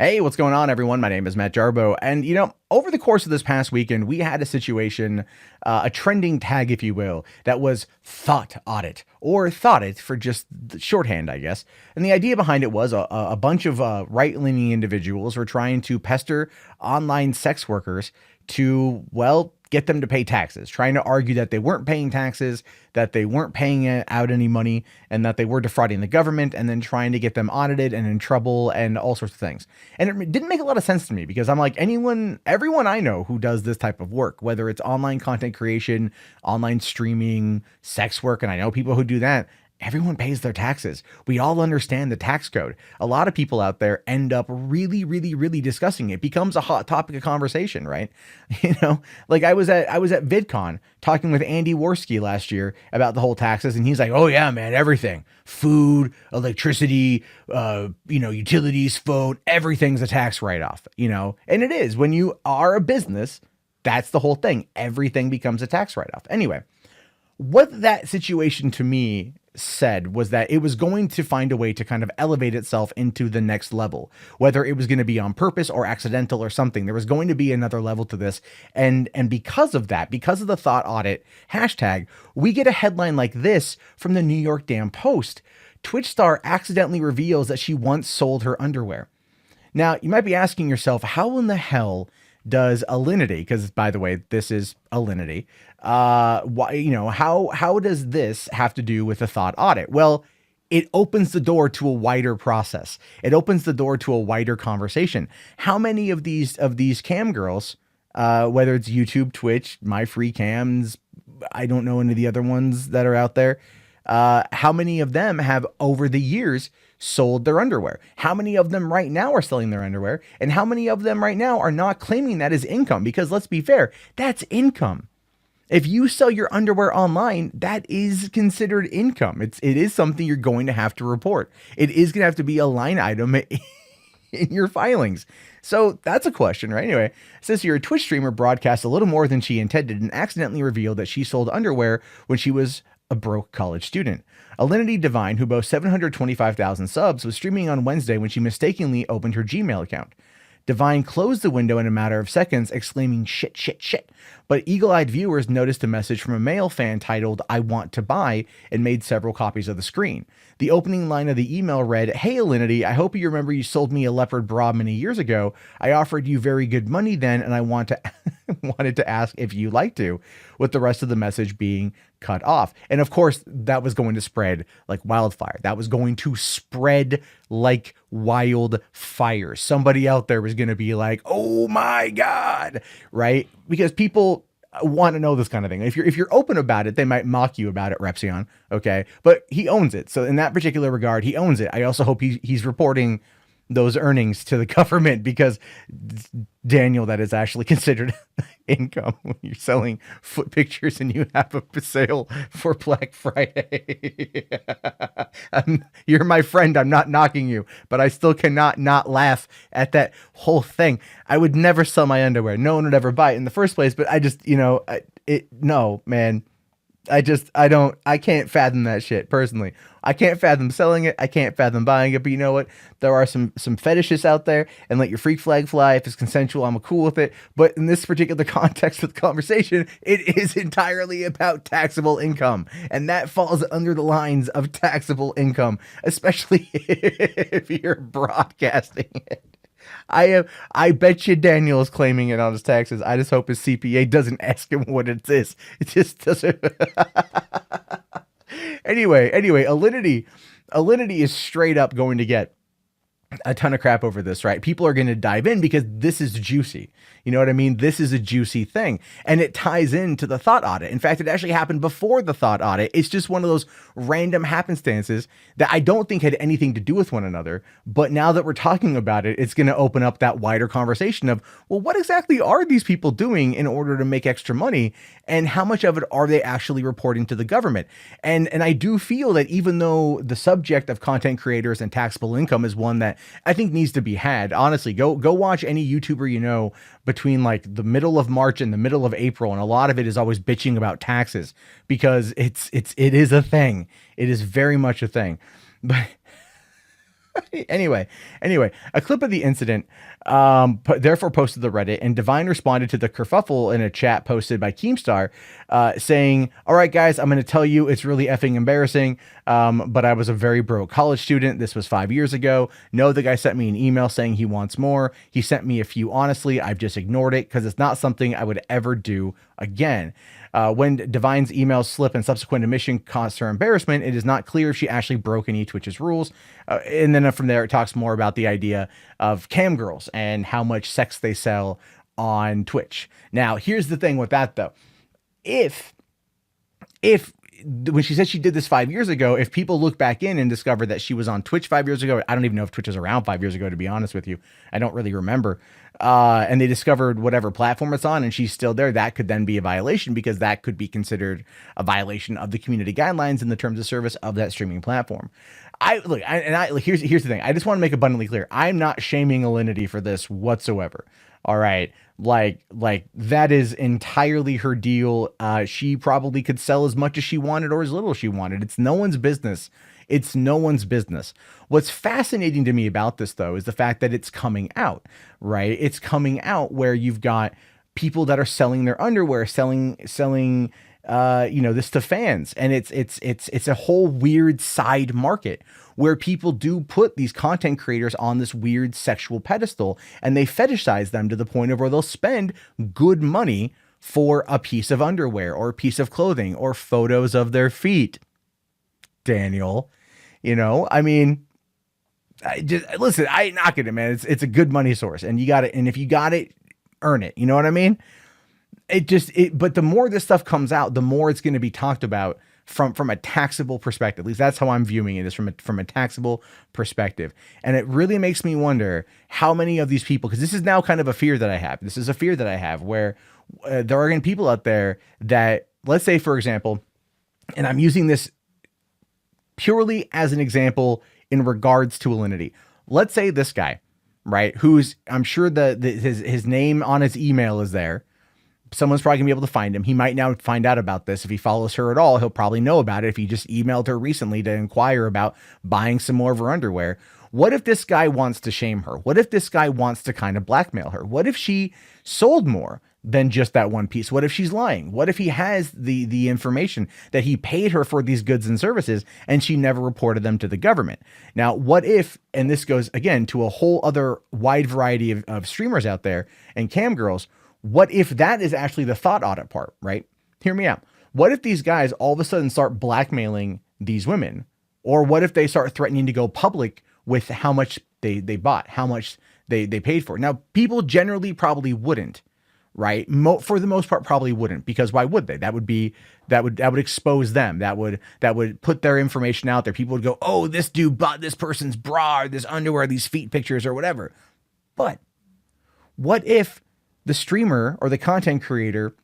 Hey, what's going on, everyone? My name is Matt Jarbo. And, over the course of this past weekend, we had a situation, a trending tag, if you will, that was Thot Audit, or Thought It for just the shorthand, I guess. And the idea behind it was a bunch of right leaning individuals were trying to pester online sex workers to, well, get them to pay taxes, trying to argue that they weren't paying taxes, that they weren't paying out any money, and that they were defrauding the government, and then trying to get them audited and in trouble and all sorts of things. And it didn't make a lot of sense to me because I'm like, everyone I know who does this type of work, whether it's online content creation, online streaming, sex work, and I know people who do that, everyone pays their taxes. We all understand the tax code. A lot of people out there end up really, really, really discussing it. It becomes a hot topic of conversation, right? Like I was at VidCon talking with Andy Worski last year about the whole taxes, and he's like, "Oh yeah, man, everything, food, electricity, utilities, phone, everything's a tax write-off." And it is when you are a business. That's the whole thing. Everything becomes a tax write-off. Anyway, what that situation to me said was that it was going to find a way to kind of elevate itself into the next level, whether it was going to be on purpose or accidental or something. There was going to be another level to this. And because of that, because of the Thot Audit hashtag, we get a headline like this from the New York damn Post. Twitch star accidentally reveals that she once sold her underwear. Now, you might be asking yourself, how in the hell does Alinity, because by the way, this is Alinity, how does this have to do with the Thot Audit? Well, it opens the door to a wider process. It opens the door to a wider conversation. How many of these cam girls, whether it's YouTube, Twitch, My Free Cams, I don't know any of the other ones that are out there, how many of them have over the years sold their underwear? How many of them right now are selling their underwear? And how many of them right now are not claiming that as income? Because let's be fair, that's income. If you sell your underwear online, that is considered income. It is something you're going to have to report. It is going to have to be a line item in your filings. So that's a question, right? Anyway, it says here, a Twitch streamer broadcast a little more than she intended and accidentally revealed that she sold underwear when she was a broke college student. Alinity Devine, who boasts 725,000 subs, was streaming on Wednesday when she mistakenly opened her Gmail account. Devine closed the window in a matter of seconds, exclaiming, "Shit, shit, shit." But eagle-eyed viewers noticed a message from a male fan titled, "I want to buy," and made several copies of the screen. The opening line of the email read, "Hey Alinity, I hope you remember you sold me a leopard bra many years ago. I offered you very good money then, and I wanted to ask if you like to," with the rest of the message being cut off. And of course, that was going to spread like wildfire. That was going to spread like wildfire. Somebody out there was going to be like, "Oh my God," right? Because people want to know this kind of thing. If you're open about it, they might mock you about it, Repsion. Okay. But he owns it. So in that particular regard, he owns it. I also hope he's reporting those earnings to the government, because Daniel, that is actually considered income when you're selling foot pictures and you have a sale for Black Friday. You're my friend. I'm not knocking you, but I still cannot not laugh at that whole thing. I would never sell my underwear. No one would ever buy it in the first place, but I just, no, man. I can't fathom that shit personally. I can't fathom selling it. I can't fathom buying it. But you know what? There are some fetishists out there, and let your freak flag fly. If it's consensual, I'm cool with it. But in this particular context of the conversation, it is entirely about taxable income. And that falls under the lines of taxable income, especially if you're broadcasting it. I bet you Daniel is claiming it on his taxes. I just hope his CPA doesn't ask him what it is. It just doesn't. Anyway, Alinity is straight up going to get a ton of crap over this, right? People are going to dive in because this is juicy. You know what I mean? This is a juicy thing, and it ties into the Thot Audit. In fact, it actually happened before the Thot Audit. It's just one of those random happenstances that I don't think had anything to do with one another. But now that we're talking about it, it's going to open up that wider conversation of, well, what exactly are these people doing in order to make extra money, and how much of it are they actually reporting to the government? And I do feel that even though the subject of content creators and taxable income is one that I think needs to be had, honestly, go watch any YouTuber you know between like the middle of March and the middle of April, and a lot of it is always bitching about taxes, because it is a thing. It is very much a thing. But Anyway, a clip of the incident, therefore posted to Reddit, and Devine responded to the kerfuffle in a chat posted by Keemstar, saying, "All right, guys, I'm going to tell you it's really effing embarrassing, but I was a very broke college student. This was 5 years ago. No, the guy sent me an email saying he wants more. He sent me a few. Honestly, I've just ignored it because it's not something I would ever do again." When Devine's emails slip and subsequent admission caused her embarrassment, it is not clear if she actually broke any Twitch's rules. And then from there, it talks more about the idea of cam girls and how much sex they sell on Twitch. Now, here's the thing with that, though. If when she said she did this 5 years ago, if people look back in and discover that she was on Twitch 5 years ago, I don't even know if Twitch was around 5 years ago, to be honest with you. I don't really remember. And they discovered whatever platform it's on and she's still there, that could then be a violation, because that could be considered a violation of the community guidelines and the terms of service of that streaming platform. Here's the thing. I just want to make abundantly clear. I'm not shaming Alinity for this whatsoever. All right. Like that is entirely her deal. She probably could sell as much as she wanted or as little as she wanted. It's no one's business. It's no one's business. What's fascinating to me about this, though, is the fact that it's coming out, right? It's coming out where you've got people that are selling their underwear, selling, this to fans. And it's a whole weird side market where people do put these content creators on this weird sexual pedestal, and they fetishize them to the point of where they'll spend good money for a piece of underwear or a piece of clothing or photos of their feet. Daniel, I mean, I ain't knocking it, man. It's a good money source, and you got it. And if you got it, earn it. You know what I mean? But the more this stuff comes out, the more it's going to be talked about from a taxable perspective. At least that's how I'm viewing it, is from a taxable perspective. And it really makes me wonder how many of these people, because this is now kind of a fear that I have. This is a fear that I have where there are going to be people out there that, let's say, for example, and I'm using this purely as an example in regards to Alinity. Let's say this guy, right, who's, I'm sure his name on his email is there. Someone's probably gonna be able to find him. He might now find out about this. If he follows her at all, he'll probably know about it if he just emailed her recently to inquire about buying some more of her underwear. What if this guy wants to shame her? What if this guy wants to kind of blackmail her? What if she sold more than just that one piece? What if she's lying? What if he has the information that he paid her for these goods and services and she never reported them to the government? Now, what if, and this goes again to a whole other wide variety of streamers out there and cam girls, what if that is actually the Thot Audit part, right? Hear me out. What if these guys all of a sudden start blackmailing these women? Or what if they start threatening to go public with how much they bought, how much they paid for it? Now, people generally probably wouldn't, right? For the most part, probably wouldn't, because why would they? That would expose them. That would put their information out there. People would go, oh, this dude bought this person's bra or this underwear, these feet pictures or whatever. But what if the streamer or the content creator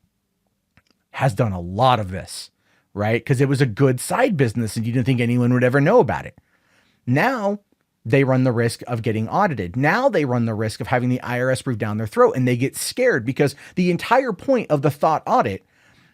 has done a lot of this, right? Because it was a good side business and you didn't think anyone would ever know about it. Now they run the risk of getting audited. Now they run the risk of having the IRS breathe down their throat, and they get scared, because the entire point of the Thot Audit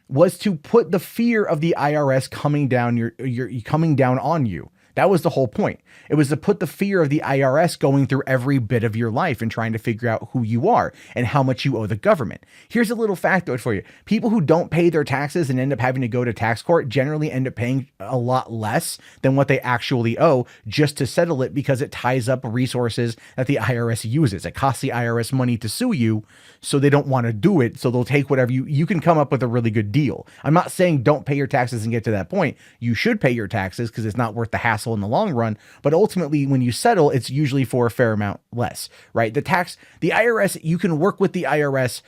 was to put the fear of the IRS coming down on you. That was the whole point. It was to put the fear of the IRS going through every bit of your life and trying to figure out who you are and how much you owe the government. Here's a little factoid for you. People who don't pay their taxes and end up having to go to tax court generally end up paying a lot less than what they actually owe just to settle it, because it ties up resources that the IRS uses. It costs the IRS money to sue you, so they don't want to do it. So they'll take whatever you can come up with a really good deal. I'm not saying don't pay your taxes and get to that point. You should pay your taxes because it's not worth the hassle in the long run, but ultimately when you settle, it's usually for a fair amount less, right? The IRS, you can work with the IRS.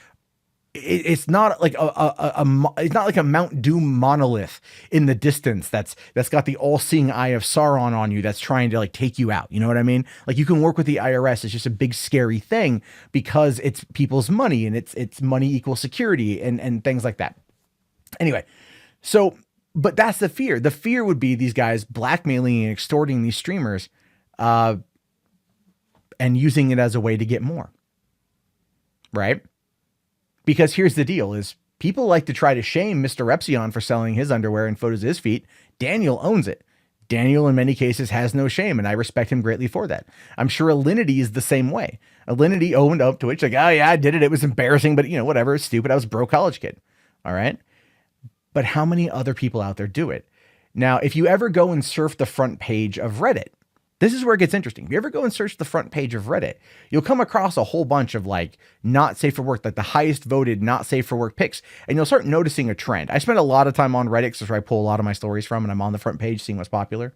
It's not like it's not like a Mount Doom monolith in the distance that's got the all-seeing eye of Sauron on you that's trying to like take you out. You know what I mean? Like, you can work with the IRS. It's just a big scary thing because it's people's money, and it's money equals security and things like that. Anyway, so but that's the fear. The fear would be these guys blackmailing and extorting these streamers and using it as a way to get more, right? Because here's the deal is people like to try to shame Mr. Epsilon for selling his underwear and photos of his feet. Daniel owns it. Daniel, in many cases, has no shame, and I respect him greatly for that. I'm sure Alinity is the same way. Alinity owned up to it. Like, oh yeah, I did it. It was embarrassing, but whatever. It's stupid. I was a broke college kid. All right. But how many other people out there do it? Now, if you ever go and surf the front page of Reddit, this is where it gets interesting. If you ever go and search the front page of Reddit, you'll come across a whole bunch of like not safe for work, like the highest voted not safe for work picks. And you'll start noticing a trend. I spend a lot of time on Reddit because that's where I pull a lot of my stories from, and I'm on the front page seeing what's popular.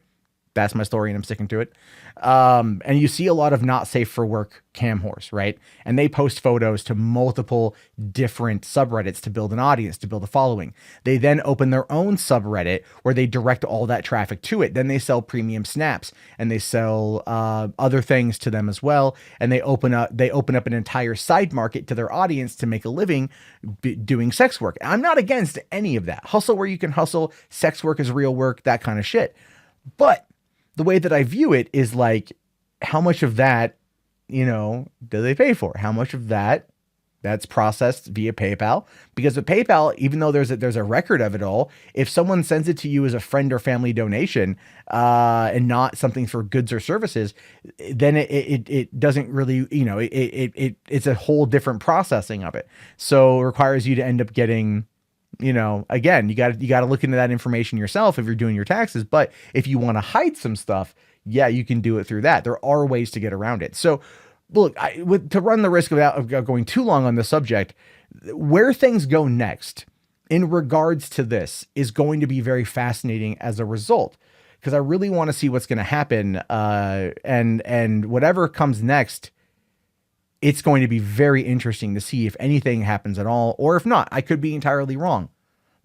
That's my story, and I'm sticking to it. And you see a lot of not safe for work cam whores, right? And they post photos to multiple different subreddits to build an audience, to build a following. They then open their own subreddit where they direct all that traffic to it. Then they sell premium snaps, and they sell other things to them as well. And they open up an entire side market to their audience to make a living doing sex work. I'm not against any of that. Hustle where you can hustle. Sex work is real work, that kind of shit. But the way that I view it is like, how much of that, do they pay for? How much of that's processed via PayPal? Because with PayPal, even though there's a record of it all, if someone sends it to you as a friend or family donation, and not something for goods or services, then it doesn't really, it's a whole different processing of it. So it requires you to end up getting, again, you got to look into that information yourself if you're doing your taxes. But if you want to hide some stuff, yeah, you can do it through that. There are ways to get around it. So look, to run the risk of going too long on the subject, where things go next in regards to this is going to be very fascinating as a result, because I really want to see what's going to happen. And whatever comes next, it's going to be very interesting to see if anything happens at all, or if not. I could be entirely wrong.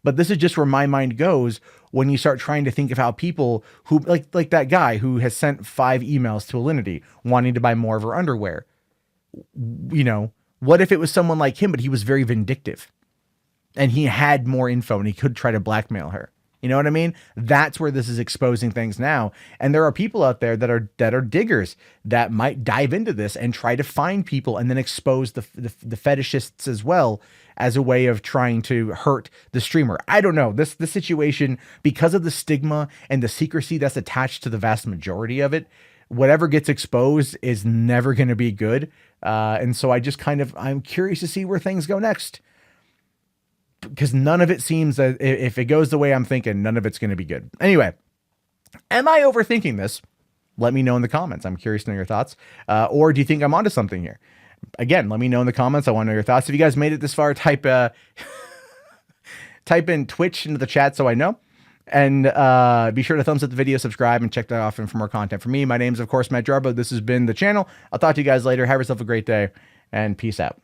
But this is just where my mind goes when you start trying to think of how people who like that guy who has sent 5 emails to Alinity wanting to buy more of her underwear. What if it was someone like him, but he was very vindictive and he had more info and he could try to blackmail her? You know what I mean? That's where this is exposing things now. And there are people out there that are diggers that might dive into this and try to find people and then expose the fetishists as well as a way of trying to hurt the streamer. I don't know. This situation, because of the stigma and the secrecy that's attached to the vast majority of it, whatever gets exposed is never going to be good. And so I'm curious to see where things go next. Because none of it seems that if it goes the way I'm thinking, none of it's going to be good. Anyway, am I overthinking this? Let me know in the comments. I'm curious to know your thoughts. Or do you think I'm onto something here? Again, let me know in the comments. I want to know your thoughts. If you guys made it this far, type in Twitch into the chat so I know. And be sure to thumbs up the video, subscribe, and check that off for more content from me. My name's, of course, Matt Jarbo. This has been the channel. I'll talk to you guys later. Have yourself a great day, and peace out.